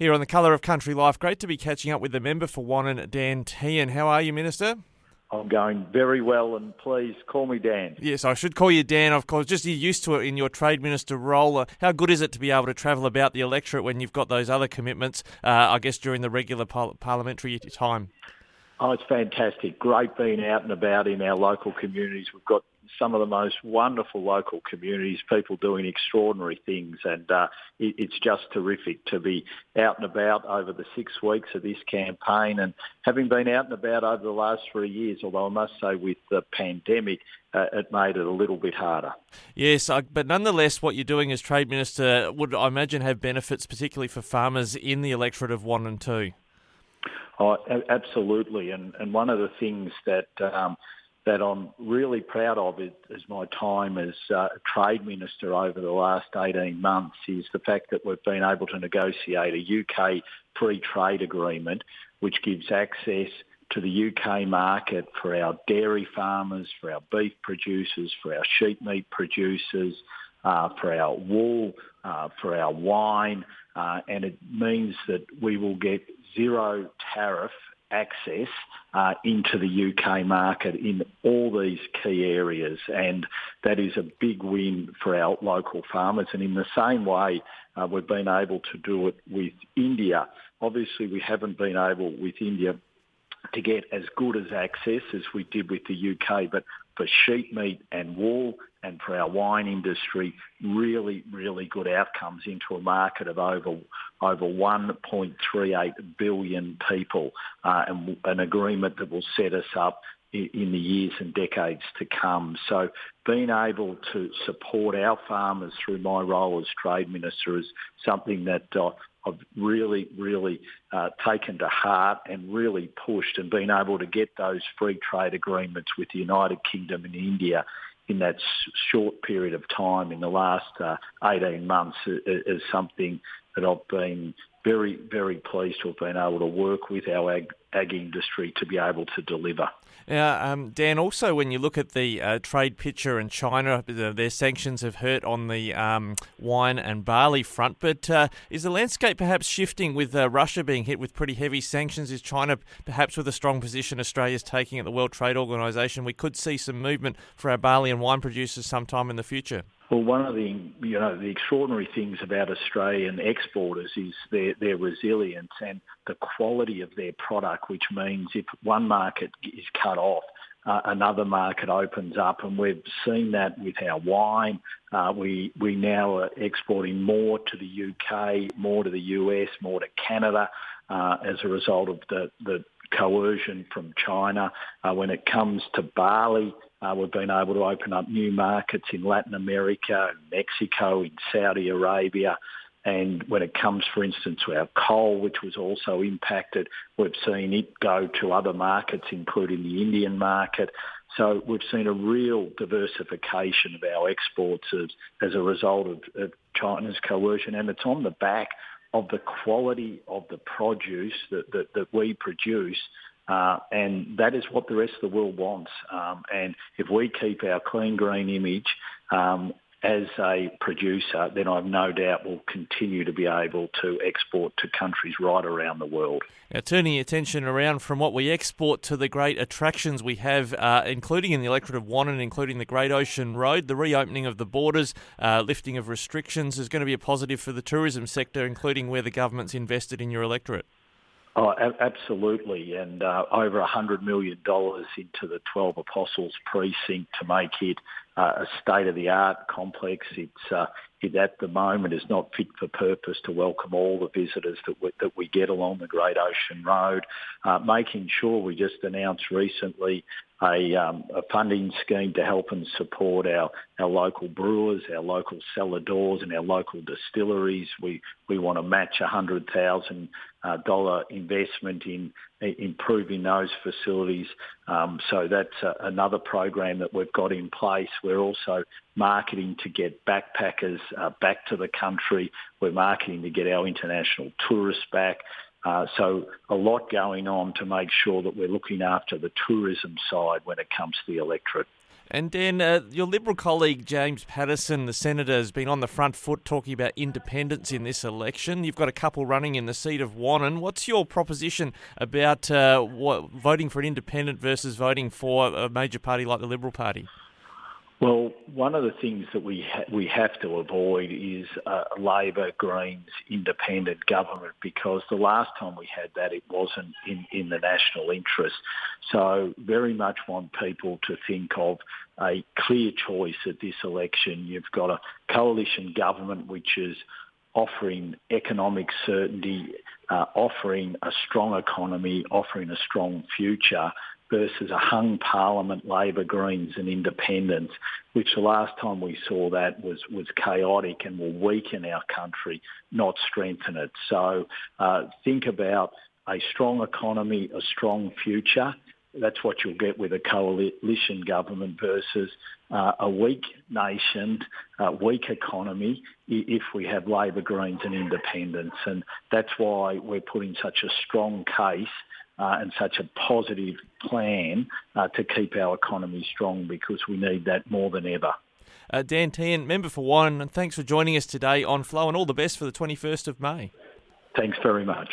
here on the Colour of Country Life. Great to be catching up with the member for Wannon, Dan Tehan. How are you, Minister? I'm going very well, and please call me Dan. Yes, I should call you Dan, of course. Just you're used to it in your Trade Minister role. How good is it to be able to travel about the electorate when you've got those other commitments, I guess, during the regular parliamentary time? Oh, it's fantastic. Great being out and about in our local communities. We've got some of the most wonderful local communities, people doing extraordinary things, and it's just terrific to be out and about over the 6 weeks of this campaign. And having been out and about over the last 3 years, although I must say with the pandemic, it made it a little bit harder. Yes, but nonetheless, what you're doing as Trade Minister would, I imagine, have benefits, particularly for farmers in the electorate of Wannon too. Oh, absolutely. And one of the things that I'm really proud of is my time as Trade Minister over the last 18 months is the fact that we've been able to negotiate a UK free trade agreement which gives access to the UK market for our dairy farmers, for our beef producers, for our sheep meat producers, for our wool, for our wine, and it means that we will get zero tariff access into the UK market in all these key areas, and that is a big win for our local farmers. And in the same way, we've been able to do it with India. Obviously, we haven't been able with India to get as good as access as we did with the UK, but for sheep meat and wool and for our wine industry, really, really good outcomes into a market of over 1.38 billion people, and an agreement that will set us up in the years and decades to come. So being able to support our farmers through my role as Trade Minister is something that I've really, really taken to heart and really pushed, and been able to get those free trade agreements with the United Kingdom and India in that short period of time in the last 18 months is something that I've been very, very pleased to have been able to work with our ag industry to be able to deliver. Now, Dan, also when you look at the trade picture in China, their sanctions have hurt on the wine and barley front, but is the landscape perhaps shifting with Russia being hit with pretty heavy sanctions? Is China perhaps with a strong position Australia's taking at the World Trade Organisation? We could see some movement for our barley and wine producers sometime in the future. Well, one of the extraordinary things about Australian exporters is their resilience and the quality of their product, which means if one market is cut off, another market opens up, and we've seen that with our wine. We now are exporting more to the UK, more to the US, more to Canada as a result of the coercion from China. When it comes to barley, we've been able to open up new markets in Latin America, Mexico, in Saudi Arabia. And when it comes, for instance, to our coal, which was also impacted, we've seen it go to other markets, including the Indian market. So we've seen a real diversification of our exports as a result of China's coercion. And it's on the back of the quality of the produce that we produce. And that is what the rest of the world wants. And if we keep our clean green image as a producer, then I've no doubt we'll continue to be able to export to countries right around the world. Now, turning your attention around from what we export to the great attractions we have, including in the electorate of Wannon, including the Great Ocean Road, the reopening of the borders, lifting of restrictions is going to be a positive for the tourism sector, including where the government's invested in your electorate. Oh, absolutely, and over $100 million into the 12 Apostles precinct to make it a state-of-the-art complex. It at the moment is not fit for purpose to welcome all the visitors that we get along the Great Ocean Road. Making sure, we just announced recently a funding scheme to help and support our local brewers, our local cellar doors and our local distilleries. We want to match $100,000 investment in improving those facilities. So that's another program that we've got in place. We're also marketing to get backpackers back to the country. We're marketing to get our international tourists back. So a lot going on to make sure that we're looking after the tourism side when it comes to the electorate. And Dan, your Liberal colleague James Paterson, the Senator, has been on the front foot talking about independence in this election. You've got a couple running in the seat of Wannon. What's your proposition about voting for an independent versus voting for a major party like the Liberal Party? Well, one of the things that we have to avoid is Labor, Greens, independent government, because the last time we had that, it wasn't in the national interest. So very much want people to think of a clear choice at this election. You've got a coalition government which is offering economic certainty, offering a strong economy, offering a strong future, versus a hung parliament, Labor, Greens and independents, which the last time we saw that was chaotic and will weaken our country, not strengthen it. So think about a strong economy, a strong future. That's what you'll get with a coalition government versus a weak nation, weak economy if we have Labor, Greens and independents. And that's why we're putting such a strong case and such a positive plan to keep our economy strong, because we need that more than ever. Dan Tehan, member for WANnon, and thanks for joining us today on Flow, and all the best for the 21st of May. Thanks very much.